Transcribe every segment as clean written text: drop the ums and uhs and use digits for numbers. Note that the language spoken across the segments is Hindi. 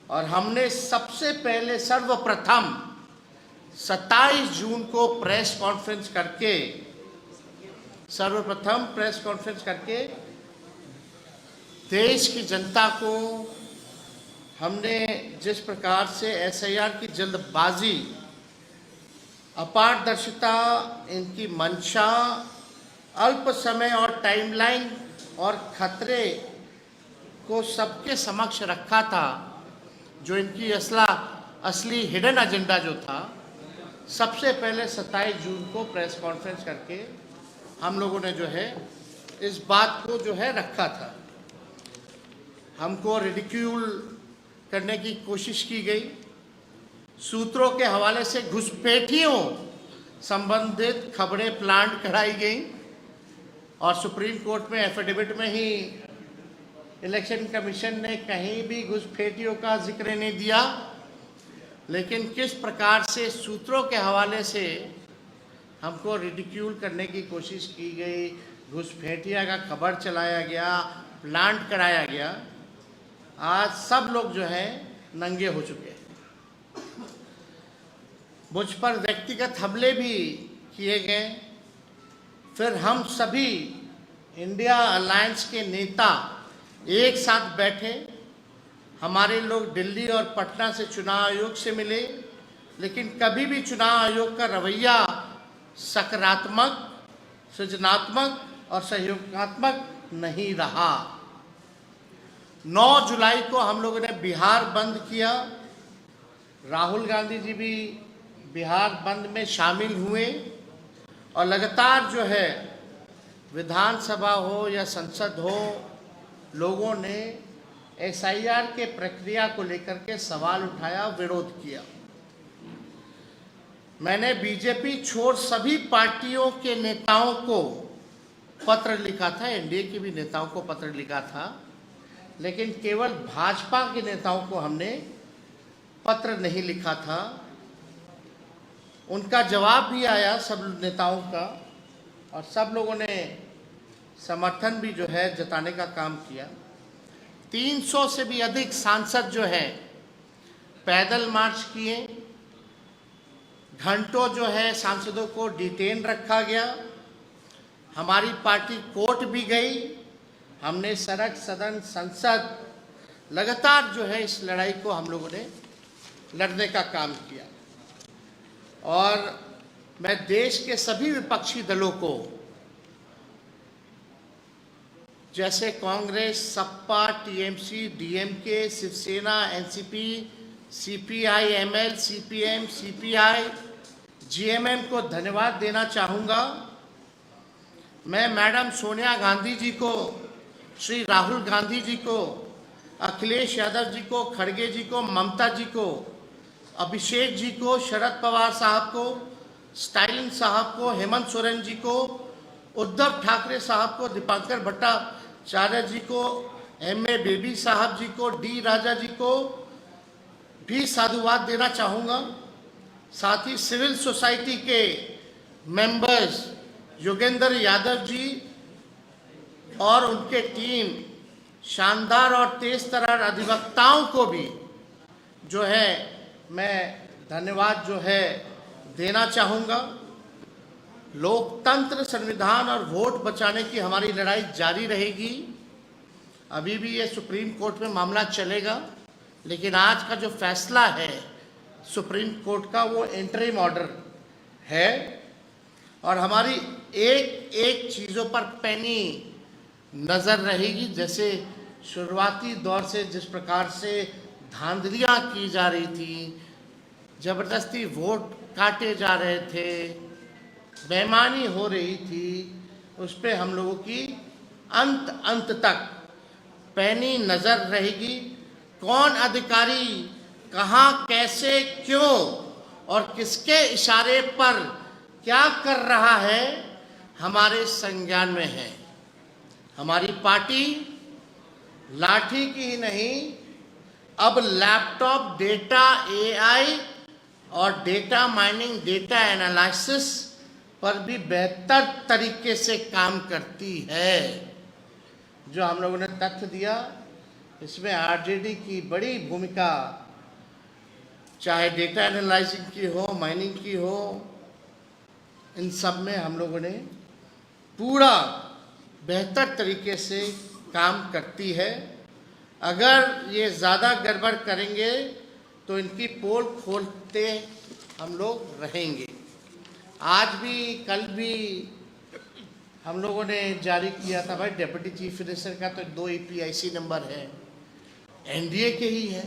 और हमने सबसे पहले सर्वप्रथम 27 जून को प्रेस कॉन्फ्रेंस करके देश की जनता को हमने जिस प्रकार से एसआईआर की जल्दबाजी, अपारदर्शिता, इनकी मंशा, अल्प समय और टाइमलाइन और खतरे को सबके समक्ष रखा था, जो इनकी असली हिडन एजेंडा जो था, सबसे पहले 27 जून को प्रेस कॉन्फ्रेंस करके हम लोगों ने जो है इस बात को जो है रखा था। हमको रिडिक्यूल करने की कोशिश की गई, सूत्रों के हवाले से घुसपैठियों संबंधित खबरें प्लांट कराई गई और सुप्रीम कोर्ट में एफिडेविट में ही इलेक्शन कमीशन ने कहीं भी घुसपैठियों का जिक्र नहीं दिया। लेकिन किस प्रकार से सूत्रों के हवाले से हमको रिडिक्यूल करने की कोशिश की गई, घुसपैठिया का खबर चलाया गया, प्लांट कराया गया, आज सब लोग जो है नंगे हो चुके हैं। मुझ पर व्यक्तिगत हमले भी किए गए। फिर हम सभी इंडिया अलायंस के नेता एक साथ बैठे, हमारे लोग दिल्ली और पटना से चुनाव आयोग से मिले, लेकिन कभी भी चुनाव आयोग का रवैया सकारात्मक, सृजनात्मक और सहयोगात्मक नहीं रहा। 9 जुलाई को हम लोगों ने बिहार बंद किया। राहुल गांधी जी भी बिहार बंद में शामिल हुए और लगातार जो है विधानसभा हो या संसद हो, लोगों ने एसआईआर के प्रक्रिया को लेकर के सवाल उठाया, विरोध किया। मैंने बीजेपी छोड़ सभी पार्टियों के नेताओं को पत्र लिखा था, एनडीए के भी नेताओं को पत्र लिखा था, लेकिन केवल भाजपा के नेताओं को हमने पत्र नहीं लिखा था। उनका जवाब भी आया सब नेताओं का, और सब लोगों ने समर्थन भी जो है जताने का काम किया। 300 से भी अधिक सांसद जो है पैदल मार्च किए, घंटों जो है सांसदों को डिटेन रखा गया। हमारी पार्टी कोर्ट भी गई, हमने सड़क, सदन, संसद, लगातार जो है इस लड़ाई को हम लोगों ने लड़ने का काम किया। और मैं देश के सभी विपक्षी दलों को, जैसे Congress, Sapa, TMC, DMK, Shiv Sena, NCP, CPI, ML, CPM, CPI, GMM को धन्यवाद देना चाहूँगा। मैं मैडम सोनिया गांधी जी को, श्री राहुल गांधी जी को, अखिलेश यादव जी को, खड़गे जी को, ममता जी को, अभिषेक जी को, शरद पवार साहब को, स्टालिन साहब को, हेमंत सोरेन जी को, उद्धव ठाकरे साहब को, दीपांकर भट्टाचार्य जी को, एमए बेबी साहब जी को, डी राजा जी को भी साधुवाद देना चाहूँगा। साथ ही सिविल सोसाइटी के मेंबर्स योगेंद्र यादव जी और उनके टीम, शानदार और तेज तर्रार अधिवक्ताओं को भी जो है मैं धन्यवाद जो है देना चाहूँगा। लोकतंत्र, संविधान और वोट बचाने की हमारी लड़ाई जारी रहेगी। अभी भी ये सुप्रीम कोर्ट में मामला चलेगा, लेकिन आज का जो फैसला है सुप्रीम कोर्ट का, वो इंटरिम ऑर्डर है और हमारी एक एक चीज़ों पर पैनी नज़र रहेगी। जैसे शुरुआती दौर से जिस प्रकार से धांधलियाँ की जा रही थी, ज़बरदस्ती वोट काटे जा रहे थे, बेईमानी हो रही थी, उस पर हम लोगों की अंत तक पैनी नज़र रहेगी। कौन अधिकारी कहाँ, कैसे, क्यों और किसके इशारे पर क्या कर रहा है, हमारे संज्ञान में है। हमारी पार्टी लाठी की ही नहीं, अब लैपटॉप, डेटा, एआई और डेटा माइनिंग, डेटा एनालिसिस पर भी बेहतर तरीके से काम करती है। जो हम लोगों ने तथ्य दिया इसमें आरजेडी की बड़ी भूमिका, चाहे डेटा एनालाइजिंग की हो, माइनिंग की हो, इन सब में हम लोगों ने पूरा बेहतर तरीके से काम करती है। अगर ये ज़्यादा गड़बड़ करेंगे तो इनकी पोल खोलते हम लोग रहेंगे। आज भी कल भी हम लोगों ने जारी किया था भाई, डिप्टी चीफ मिनिस्टर का तो 2 EPIC नंबर है, एनडीए के ही है,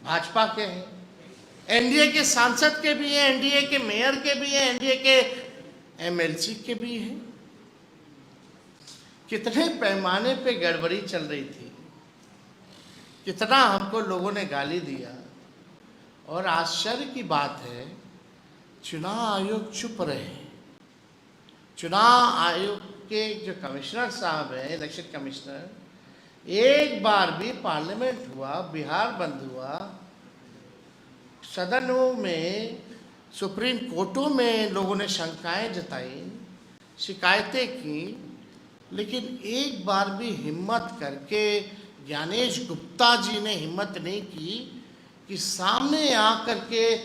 भाजपा के हैं, एनडीए के सांसद के भी हैं, एनडीए के मेयर के भी हैं, एनडीए के एमएलसी के भी हैं। कितने पैमाने पे गड़बड़ी चल रही थी, कितना हमको लोगों ने गाली दिया। और आश्चर्य की बात है, चुनाव आयोग चुप रहे। चुनाव आयोग के जो कमिश्नर साहब हैं, इलेक्शन कमिश्नर, एक बार भी पार्लियामेंट हुआ, बिहार बंद हुआ, सदनों में, सुप्रीम कोर्टों में लोगों ने शंकाएं जताई, शिकायतें की, लेकिन एक बार भी हिम्मत करके ज्ञानेश गुप्ता जी ने हिम्मत नहीं की कि सामने आकर के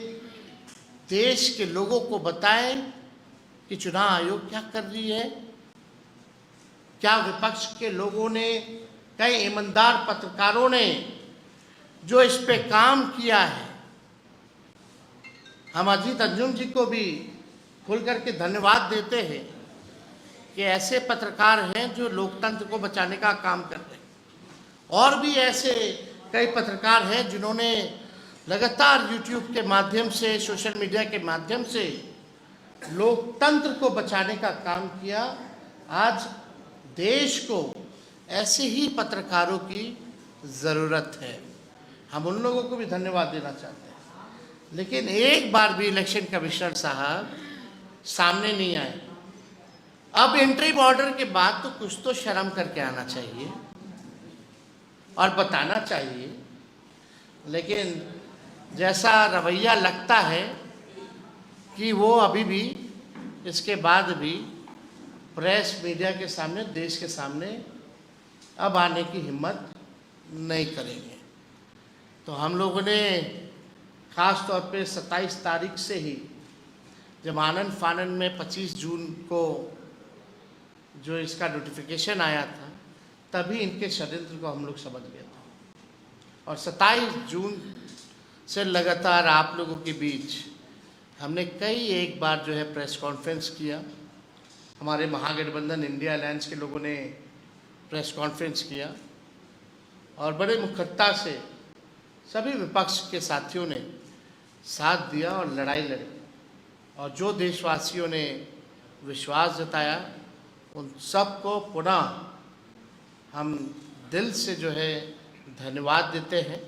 देश के लोगों को बताएं कि चुनाव आयोग क्या कर रही है। क्या विपक्ष के लोगों ने, कई ईमानदार पत्रकारों ने जो इस पे काम किया है, हम अजीत अंजुम जी को भी खुल करके धन्यवाद देते हैं कि ऐसे पत्रकार हैं जो लोकतंत्र को बचाने का काम कर रहे हैं। और भी ऐसे कई पत्रकार हैं जिन्होंने लगातार YouTube के माध्यम से, सोशल मीडिया के माध्यम से लोकतंत्र को बचाने का काम किया। आज देश को ऐसे ही पत्रकारों की ज़रूरत है, हम उन लोगों को भी धन्यवाद देना चाहते हैं। लेकिन एक बार भी इलेक्शन कमिश्नर साहब सामने नहीं आए। अब इंटरिम ऑर्डर के बाद तो कुछ तो शर्म करके आना चाहिए और बताना चाहिए। लेकिन जैसा रवैया लगता है कि वो अभी भी, इसके बाद भी प्रेस, मीडिया के सामने, देश के सामने अब आने की हिम्मत नहीं करेंगे। तो हम लोगों ने ख़ास तौर पे 27 तारीख से ही, जब आनंद फानन में 25 जून को जो इसका नोटिफिकेशन आया था, तभी इनके षड्यंत्र को हम लोग समझ गए थे। और 27 जून से लगातार आप लोगों के बीच हमने कई एक बार जो है प्रेस कॉन्फ्रेंस किया। हमारे महागठबंधन इंडिया अलायंस के लोगों ने प्रेस कॉन्फ्रेंस किया और बड़े मुखरता से सभी विपक्ष के साथियों ने साथ दिया और लड़ाई लड़ी। और जो देशवासियों ने विश्वास जताया, उन सबको पुनः हम दिल से जो है धन्यवाद देते हैं।